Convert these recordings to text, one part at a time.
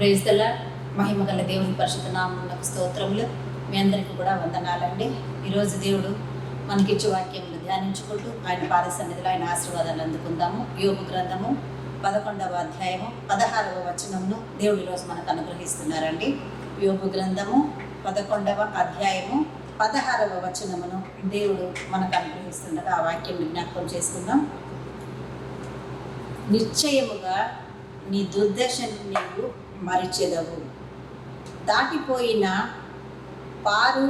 Praise the lord. మహిమ గల దేవుని పరిశుద్ధ నామమునకు స్తోత్రములు. మీ అందరికీ కూడా వందనాలండి. ఈరోజు దేవుడు మనకిచ్చే వాక్యములు ధ్యానించుకుంటూ ఆయన పాద సన్నిధిలో ఆయన ఆశీర్వాదాలు అందుకుందాము. యోబు గ్రంథము 11వ అధ్యాయము 16వ వచనమును దేవుడు ఈరోజు మనకు అనుగ్రహిస్తున్నారండి. యోబు గ్రంథము 11వ అధ్యాయము 16వ వచనమును దేవుడు మనకు అనుగ్రహిస్తుండగా ఆ వాక్యం జ్ఞాపకం చేసుకుందాం. నిశ్చయముగా నీ దుర్దశను నీవు మరిచెదవు, దాటిపోయిన పారు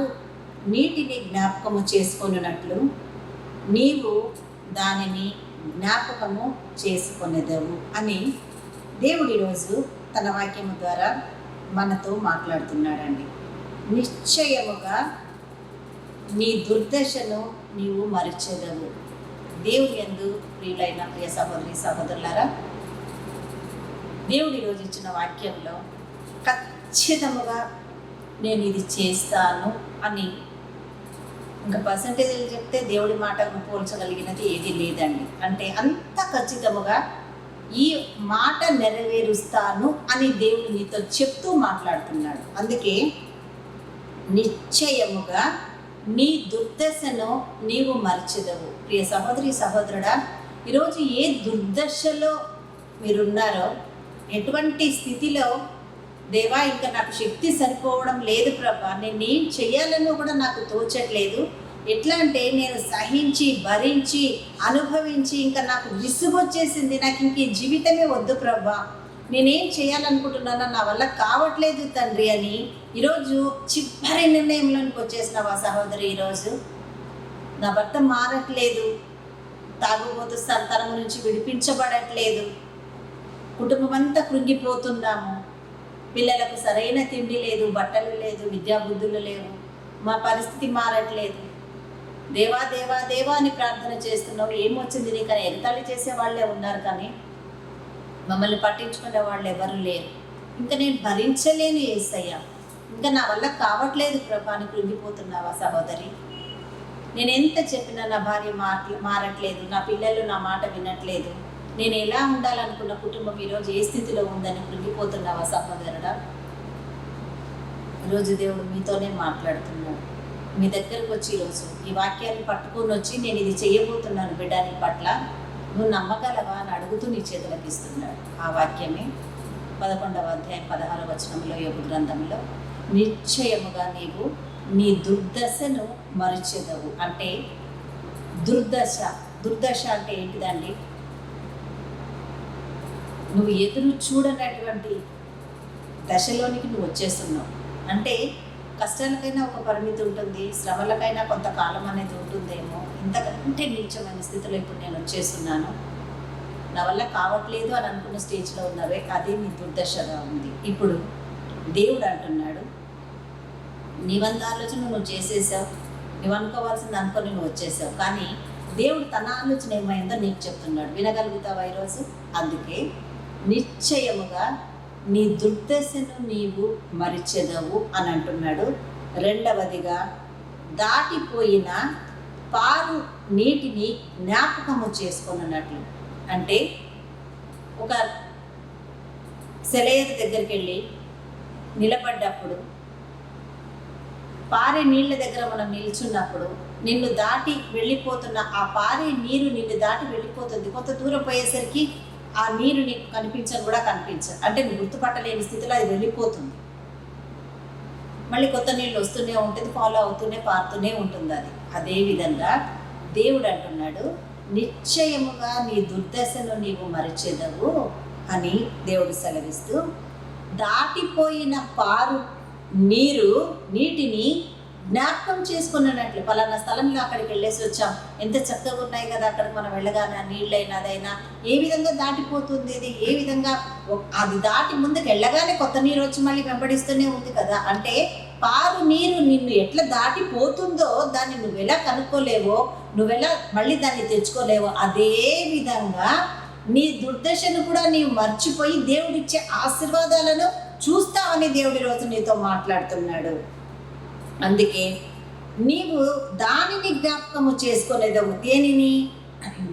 నీటిని జ్ఞాపకము చేసుకొనున్నట్లు నీవు దానిని జ్ఞాపకము చేసుకొనేదవు అని దేవుడు ఈరోజు తన వాక్యము ద్వారా మనతో మాట్లాడుతున్నాడండి. నిశ్చయముగా నీ దుర్దశను నీవు మరిచెదవు. దేవుని యందు ప్రియులైన ప్రియ సహోదరి సహోదరులారా, దేవుడు ఈరోజు ఇచ్చిన వాక్యంలో ఖచ్చితంగా నేను ఇది చేస్తాను అని ఇంకా పర్సంటేజ్లు చెప్తే దేవుడి మాటను పోల్చగలిగినది ఏది లేదండి. అంటే అంత ఖచ్చితంగా ఈ మాట నెరవేరుస్తాను అని దేవుడు నీతో చెప్తూ మాట్లాడుతున్నాడు. అందుకే నిశ్చయముగా నీ దుర్దశను నీవు మర్చెదవు. ప్రియ సహోదరి సహోదరుడా, ఈరోజు ఏ దుర్దశలో మీరున్నారో, ఎటువంటి స్థితిలో దేవా ఇంకా నాకు శక్తి సరిపోవడం లేదు ప్రభా, నేను ఏం చెయ్యాలనో కూడా నాకు తోచట్లేదు, ఎట్లా అంటే నేను సహించి భరించి అనుభవించి ఇంకా నాకు విసుగొచ్చేసింది, నాకు ఇంక ఈ జీవితమే వద్దు ప్రభా, నేనేం చేయాలనుకుంటున్నానో నా వల్ల కావట్లేదు తండ్రి అని ఈరోజు చివరి నిర్ణయంలోనికి వచ్చేసినావా సహోదరి? ఈరోజు నా భర్త మారట్లేదు, తాగుబోతు సంతానం నుంచి విడిపించబడట్లేదు, కుటుంబం అంతా కృంగిపోతున్నాము, పిల్లలకు సరైన తిండి లేదు, బట్టలు లేదు, విద్యాబుద్ధులు లేవు, మా పరిస్థితి మారట్లేదు, దేవా దేవా దేవా అని ప్రార్థన చేస్తున్నావు, ఏమొచ్చింది నీకు అని ఎగతాళి చేసే వాళ్ళే ఉన్నారు, కానీ మమ్మల్ని పట్టించుకునే వాళ్ళు ఎవరు లేరు. ఇంకా నేను భరించలేను యేసయ్యా, ఇంకా నా వల్ల కావట్లేదు ప్రభా అని కృంగిపోతున్నావా సహోదరి? నేను ఎంత చెప్పినా నా భార్య మారట్లేదు, నా పిల్లలు నా మాట వినట్లేదు, నేను ఎలా ఉండాలనుకున్న కుటుంబం ఈరోజు ఏ స్థితిలో ఉందని కృంగిపోతున్నావా సహోదరుడా? ఈరోజు దేవుడు మీతోనే మాట్లాడుతున్నాడు. మీ దగ్గరకు వచ్చి ఈరోజు ఈ వాక్యాన్ని పట్టుకొని వచ్చి నేను ఇది చేయబోతున్నాను బిడ్డ, నీ పట్ల నువ్వు నమ్మగలవా అని అడుగుతూ నీ చేతులకు ఇస్తున్నాడు. ఆ వాక్యమే 11వ అధ్యాయం 16వ వచనంలో యోబు గ్రంథంలో నిశ్చయముగా నీవు నీ దుర్దశను మరిచెదవు. అంటే దుర్దశ అంటే ఏంటిదండి? నువ్వు ఎదురు చూడనటువంటి దశలోనికి నువ్వు వచ్చేస్తున్నావు. అంటే కష్టాలకైనా ఒక పరిమితి ఉంటుంది, శ్రమలకైనా కొంతకాలం అనేది ఉంటుందేమో, ఇంతకంటే నీచమైన స్థితిలో ఇప్పుడు నేను వచ్చేస్తున్నాను, నా వల్ల కావట్లేదు అని అనుకున్న స్టేజ్లో ఉన్నవే, అదే నీ దుర్దశగా ఉంది. ఇప్పుడు దేవుడు అంటున్నాడు, నీవంత ఆలోచన నువ్వు చేసేసావు, నువ్వు అనుకోవాల్సింది అనుకొని నువ్వు వచ్చేసావు, కానీ దేవుడు తన ఆలోచన ఏమైందో నీకు చెప్తున్నాడు. వినగలుగుతావా ఈరోజు? అందుకే నిశ్చయముగా నీ దుర్దశను నీవు మరిచెదవు అని అంటున్నాడు. రెండవదిగా దాటిపోయిన పారు నీటిని జ్ఞాపకము చేసుకొనున్నట్లు. అంటే ఒక సెలయేరు దగ్గరికి వెళ్ళి నిలబడ్డప్పుడు, పారే నీళ్ళ దగ్గర మనం నిల్చున్నప్పుడు నిన్ను దాటి వెళ్ళిపోతున్న ఆ పారే నీరు నిన్ను దాటి వెళ్ళిపోతుంది. కొంత దూరం పోయేసరికి ఆ నీరు నీకు కనిపించని కూడా కనిపించదు, అంటే నువ్వు గుర్తుపట్టలేని స్థితిలో అది వెళ్ళిపోతుంది. మళ్ళీ కొత్త నీళ్ళు వస్తూనే ఉంటుంది, ఫాలో అవుతూనే పారుతూనే ఉంటుంది అది. అదేవిధంగా దేవుడు అంటున్నాడు, నిశ్చయముగా నీ దుర్దశను నీవు మరిచెదవు అని దేవుడు సెలవిస్తూ, దాటిపోయిన పారు నీటిని జ్ఞాపకం చేసుకున్నట్లు. పలానా స్థలంలో అక్కడికి వెళ్ళేసి వచ్చాం, ఎంత చక్కగా ఉన్నాయి కదా, అక్కడికి మనం వెళ్ళగానే నీళ్ళైనా అదైనా ఏ విధంగా దాటిపోతుంది, ఇది ఏ విధంగా అది దాటి ముందుకు వెళ్ళగానే కొత్త నీరు వచ్చి మళ్ళీ వెంబడిస్తూనే ఉంది కదా. అంటే పారు నీరు నిన్ను ఎట్లా దాటిపోతుందో దాన్ని నువ్వెలా కనుక్కోలేవో, నువ్వెలా మళ్ళీ దాన్ని తెచ్చుకోలేవో, అదే విధంగా నీ దుర్దశను కూడా నీవు మర్చిపోయి దేవుడిచ్చే ఆశీర్వాదాలను చూస్తావని దేవుడి రోజు నీతో మాట్లాడుతున్నాడు. అందుకే నీవు దానిని జ్ఞాపకము చేసుకోలేదవు. దేనిని?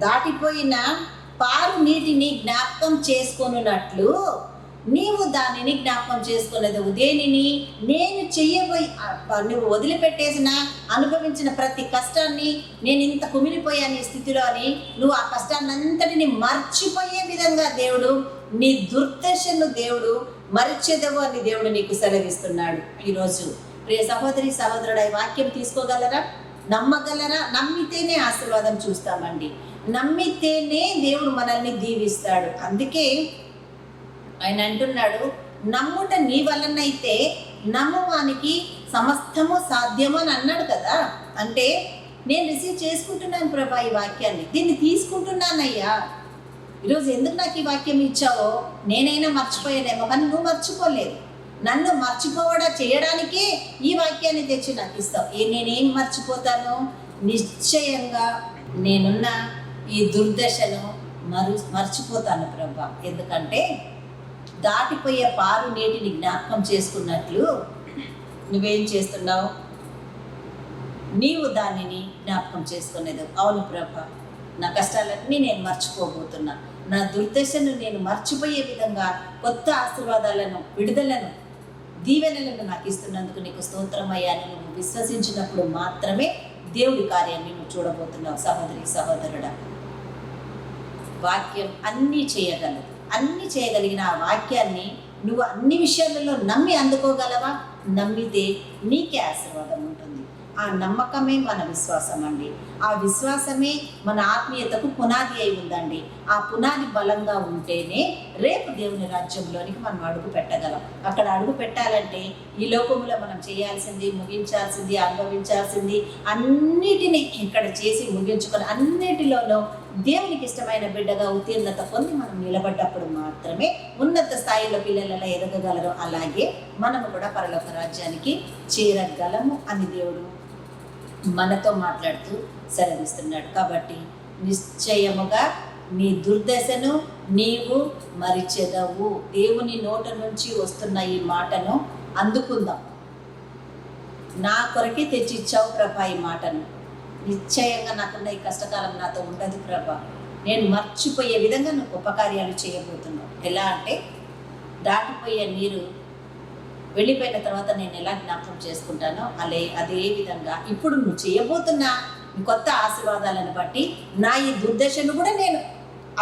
దాటిపోయిన పారు నీటిని జ్ఞాపకం చేసుకొనున్నట్లు నీవు దానిని జ్ఞాపకం చేసుకునేదవు. దేనిని? నేను చెయ్యబోయి నువ్వు వదిలిపెట్టేసిన అనుభవించిన ప్రతి కష్టాన్ని, నేను ఇంత కుమిలిపోయాను ఈ స్థితిలో అని నువ్వు ఆ కష్టాన్ని అంతటిని మర్చిపోయే విధంగా దేవుడు నీ దుర్దశను దేవుడు మరిచెదవు అని దేవుడు నీకు సెలవిస్తున్నాడు. ఈరోజు ప్రియ సహోదరి సహోదరుడు ఈ వాక్యం తీసుకోగలరా? నమ్మగలరా? నమ్మితేనే ఆశీర్వాదం చూస్తామండి. నమ్మితేనే దేవుడు మనల్ని దీవిస్తాడు. అందుకే ఆయన అంటున్నాడు, నమ్ముట నీ వలనైతే నమ్మువానికి సమస్తము సాధ్యము అని అన్నాడు కదా. అంటే నేను రిసీవ్ చేసుకుంటున్నాను ప్రభా ఈ వాక్యాన్ని, దీన్ని తీసుకుంటున్నానయ్యా. ఈరోజు ఎందుకు నాకు ఈ వాక్యం ఇచ్చావో నేనైనా మర్చిపోయానేమో, కానీ నువ్వు మర్చిపోలేదు. నన్ను మర్చిపోవడా చేయడానికే ఈ వాక్యాన్ని తెచ్చి నాకు ఇస్తావు. నేనేం మర్చిపోతాను? నిశ్చయంగా నేనున్న ఈ దుర్దశను మర్చిపోతాను ప్రభా. ఎందుకంటే దాటిపోయే పారు నీటిని జ్ఞాపకం చేసుకున్నట్లు నువ్వేం చేస్తున్నావు? నీవు దానిని జ్ఞాపకం చేసుకునేది. అవును ప్రభా, నా కష్టాలన్నీ నేను మర్చిపోబోతున్నా. నా దుర్దశను నేను మర్చిపోయే విధంగా కొత్త ఆశీర్వాదాలను, విడుదలను, దీవెనలను నాకు ఇస్తున్నందుకు నీకు స్తోత్రమయ్యా అని నువ్వు విశ్వసించినప్పుడు మాత్రమే దేవుడి కార్యాన్ని నువ్వు చూడబోతున్నావు. సహోదరి సహోదరుడా, వాక్యం అన్నీ చేయగలదు. అన్నీ చేయగలిగిన ఆ వాక్యాన్ని నువ్వు అన్ని విషయాలలో నమ్మి అందుకోగలవా? నమ్మితే నీకే ఆశీర్వాదం ఉంటుంది. ఆ నమ్మకమే మన విశ్వాసం అండి. ఆ విశ్వాసమే మన ఆత్మీయతకు పునాది అయి ఉందండి. ఆ పునాది బలంగా ఉంటేనే రేపు దేవుని రాజ్యంలోనికి మనం అడుగు పెట్టగలం. అక్కడ అడుగు పెట్టాలంటే ఈ లోకములో మనం చేయాల్సింది, ముగించాల్సింది, అనుభవించాల్సింది అన్నిటినీ ఇక్కడ చేసి ముగించుకొని అన్నిటిలోనూ దేవునికి ఇష్టమైన బిడ్డగా ఉత్తీర్ణత పొంది మనం నిలబడ్డప్పుడు మాత్రమే ఉన్నత స్థాయిలో పిల్లలలో ఎదగగలరు. అలాగే మనము కూడా పరలోక రాజ్యానికి చేరగలము అని దేవుడు మనతో మాట్లాడుతూ సెలవిస్తున్నాడు. కాబట్టి నిశ్చయముగా నీ దుర్దశను నీవు మరిచెదవు. దేవుని నోట నుంచి వస్తున్న ఈ మాటను అందుకుందాం. నా కొరకే తెచ్చిచ్చావు ప్రభా ఈ మాటను. నిశ్చయంగా నాకున్న ఈ కష్టకాలం నాతో ఉండదు ప్రభా. నేను మర్చిపోయే విధంగా నువ్వు గొప్ప కార్యాలు చేయబోతున్నావు. ఎలా అంటే దాటిపోయే నీరు వెళ్ళిపోయిన తర్వాత నేను ఎలా జ్ఞాపకం చేసుకుంటానో అదే విధంగా ఇప్పుడు నువ్వు చేయబోతున్న కొత్త ఆశీర్వాదాలను బట్టి నా ఈ దుర్దశను కూడా నేను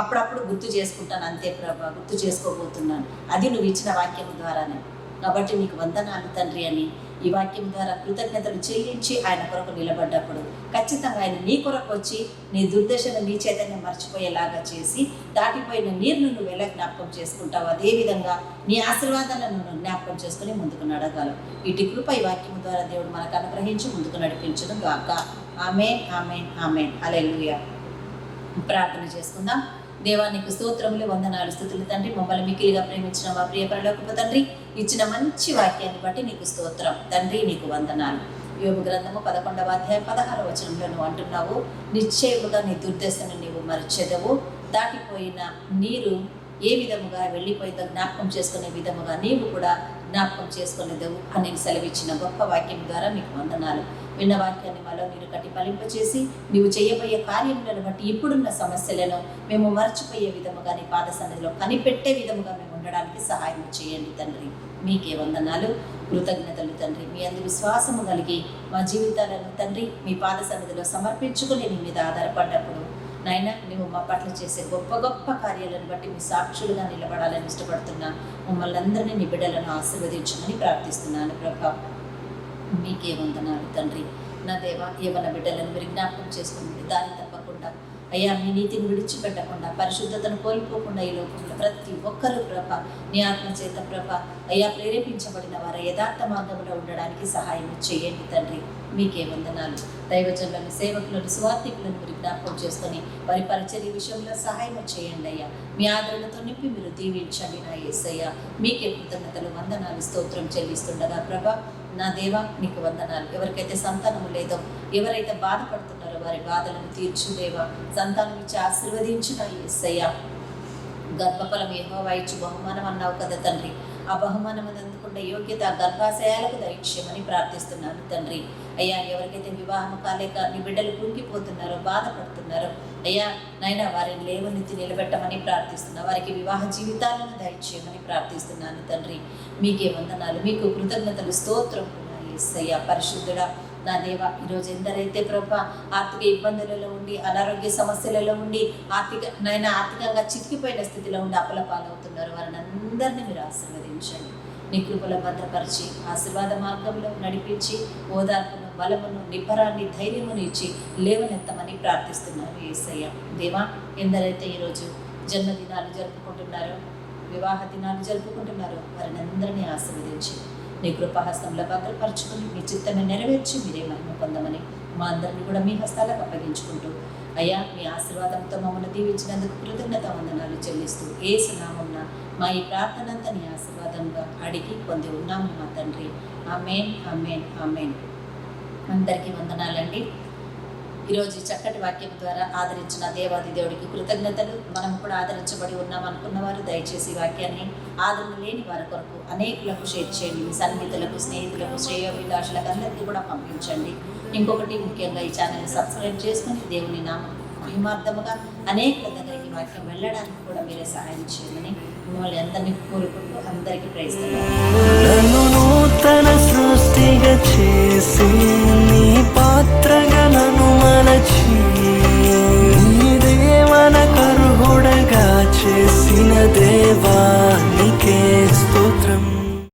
అప్పుడప్పుడు గుర్తు చేసుకుంటాను. అంతే ప్రభా, గుర్తు చేసుకోబోతున్నాను. అది నువ్వు ఇచ్చిన వాక్యం ద్వారానే. కాబట్టి నీకు వందనాలు తండ్రి అని ఈ వాక్యం ద్వారా కృతజ్ఞతలు చెల్లించి ఆయన కొరకు నిలబడ్డప్పుడు ఖచ్చితంగా ఆయన నీ కొరకు వచ్చి నీ దుర్దశను నీ చైతన్యం మర్చిపోయేలాగా చేసి దాటిపోయిన నీరును నువ్వు ఎలా జ్ఞాపకం చేసుకుంటావు అదేవిధంగా నీ ఆశీర్వాదాలను నువ్వు జ్ఞాపకం చేసుకుని ముందుకు నడగలవు. ఇటు కృప ఈ వాక్యం ద్వారా దేవుడు మనకు అనుగ్రహించి ముందుకు నడిపించడం గాక. ఆమేన్, ఆమేన్, ఆమేన్. హల్లెలూయా. ప్రార్థన చేసుకుందాం. దేవా నీకు స్తోత్రములు, వందనాలు, స్తుతులు తండ్రి. మమ్మల్ని మిక్కిలిగా ప్రేమించిన మా ప్రియ పరలోకపు తండ్రి, ఇచ్చిన మంచి వాక్యాన్ని బట్టి నీకు స్తోత్రం తండ్రి, నీకు వందనాలు. యోబు గ్రంథము 11వ అధ్యాయం 16వ వచనంలో నువ్వు అంటున్నావు, నిశ్చయముగా నీ దుర్దశను నీవు మరిచెదవు. దాటిపోయిన నీరు ఏ విధముగా వెళ్ళిపోయిందో జ్ఞాపకం చేసుకునే విధముగా నీవు కూడా జ్ఞాపకం చేసుకునేదవు అని సెలవిచ్చిన గొప్ప వాక్యం ద్వారా నీకు వందనాలు. విన్న వాక్యాన్ని మాలో మీరు కట్టి ఫలింపచేసి నీవు చేయబోయే కార్యములను బట్టి ఇప్పుడున్న సమస్యలను మేము మర్చిపోయే విధముగా నీ పాద సన్నిధిలో కనిపెట్టే విధముగా మేము ఉండడానికి సహాయం చేయండి తండ్రి. మీకే వందనాలు, కృతజ్ఞతలు తండ్రి. మీ అందు విశ్వాసము కలిగి మా జీవితాలను తండ్రి మీ పాద సన్నిధిలో సమర్పించుకుని నీ మీద ఆధారపడ్డప్పుడు నాయన నువ్వు మా పట్ల చేసే గొప్ప గొప్ప కార్యాలను బట్టి మీ సాక్షులుగా నిలబడాలని ఇష్టపడుతున్నా మమ్మల్ని అందరినీ నీ బిడ్డలను ఆశీర్వదించమని ప్రార్థిస్తున్నాను ప్రభా. మీకే వందనాలు తండ్రి. నా దేవ ఏమన్న బిడ్డలను మీరు జ్ఞాపకం చేసుకుని దారి తప్పకుండా అయ్యా మీ నీతిని విడిచిపెట్టకుండా పరిశుద్ధతను కోల్పోకుండా ఈ లోకంలో ప్రతి ఒక్కరు ప్రభ నీ ఆత్మ చేత ప్రభ అయ్యా ప్రేరేపించబడిన వారు యథార్థ మార్గంలో ఉండడానికి సహాయం చేయండి తండ్రి. మీకే వందనాలు. దైవజనులను, సేవకులను, స్వార్థికులను మీరు జ్ఞాపకం చేసుకొని వారి పరిచర్య విషయంలో సహాయం చేయండి అయ్యా. మీ ఆదరణతో నింపి మీరు దీవించండి నా యేసయ్య. మీకే కృతజ్ఞతలు, వందనాలు, స్తోత్రం చెల్లిస్తుండగా ప్రభా నా దేవ నీకు వందనాలు. ఎవరికైతే సంతానము లేదో, ఎవరైతే బాధపడుతున్నారో వారి బాధలను తీర్చు దేవా. సంతానం ఇచ్చి ఆశీర్వదించు నా యేసయ్య. గర్భఫలం యెహోవా ఇచ్చు బహుమానం అన్నావు కదా తండ్రి. ఆ బహుమానం అందుకున్న యోగ్యత గర్భాశయాలకు దయచేయమని ప్రార్థిస్తున్నాను తండ్రి. అయ్యా ఎవరికైతే వివాహం కాలేక నీ బిడ్డలు కుంగిపోతున్నారో బాధపడుతున్నారో అయ్యా నాయన వారిని లేవనెత్తి నిలబెట్టమని ప్రార్థిస్తున్నా, వారికి వివాహ జీవితాలను దయచేయమని ప్రార్థిస్తున్నాను తండ్రి. మీకే వందనాలు, మీకు కృతజ్ఞతలు, స్తోత్రం యేసయ్యా. పరిశుద్ధుడా నా దేవ, ఈరోజు ఎందరైతే ప్రభా ఆర్థిక ఇబ్బందులలో ఉండి అనారోగ్య సమస్యలలో ఉండి ఆర్థికంగా చితికిపోయిన స్థితిలో ఉండి అప్పుల పాలవుతున్నారు, వారిని అందరినీ మీరు ఆశీర్వదించండి. నీ కృపలో భద్రపరిచి ఆశీర్వాద మార్గంలో నడిపించి ఓదార్పును, బలమును, నిబ్బరాన్ని, ధైర్యమును ఇచ్చి లేవనెత్తమని ప్రార్థిస్తున్నాను యేసయ్య. దేవా, ఎందరైతే ఈరోజు జన్మదినాలు జరుపుకుంటున్నారో, వివాహ దినాలు జరుపుకుంటున్నారో వారిని అందరినీ ఆశీర్వదించి నీ కృపాహస్తంలో భద్రపరచుకుని మీ చిత్తమే నెరవేర్చి మీరే మహిమ పొందమని మా అందరినీ కూడా మీ హస్తాలకు అప్పగించుకుంటూ అయ్యా మీ ఆశీర్వాదంతో మమ్మల్ని దీవించినందుకు కృతజ్ఞత వందనాలు చెల్లిస్తూ యేసు నామమున మా ఈ ప్రార్థనంతా నీ ఆశీర్వాదంగా అడిగి పొంది ఉన్నాము మా తండ్రి. ఆమేన్, ఆమేన్, ఆమేన్. అందరికీ వందనాలండి. ఈరోజు చక్కటి వాక్యం ద్వారా ఆదరించిన దేవాది దేవుడికి కృతజ్ఞతలు. మనం కూడా ఆదరించబడి ఉన్నాం అనుకున్న వారు దయచేసి వాక్యాన్ని ఆదరణ లేని వారి కొరకు అనేకులకు షేర్ చేయండి. మీ సన్నిహితులకు, స్నేహితులకు, శ్రేయోభిలాషులకు అందరికీ కూడా పంపించండి. ఇంకొకటి ముఖ్యంగా ఈ ఛానల్ని సబ్స్క్రైబ్ చేసుకుని దేవుని నామం మహిమార్థముగా అనేకుల దగ్గరికి వాక్యం వెళ్ళడానికి కూడా మీరే సహాయం చేయమని మిమ్మల్ని అందరినీ కోరుకుంటూ అందరికీ ప్రైజ్.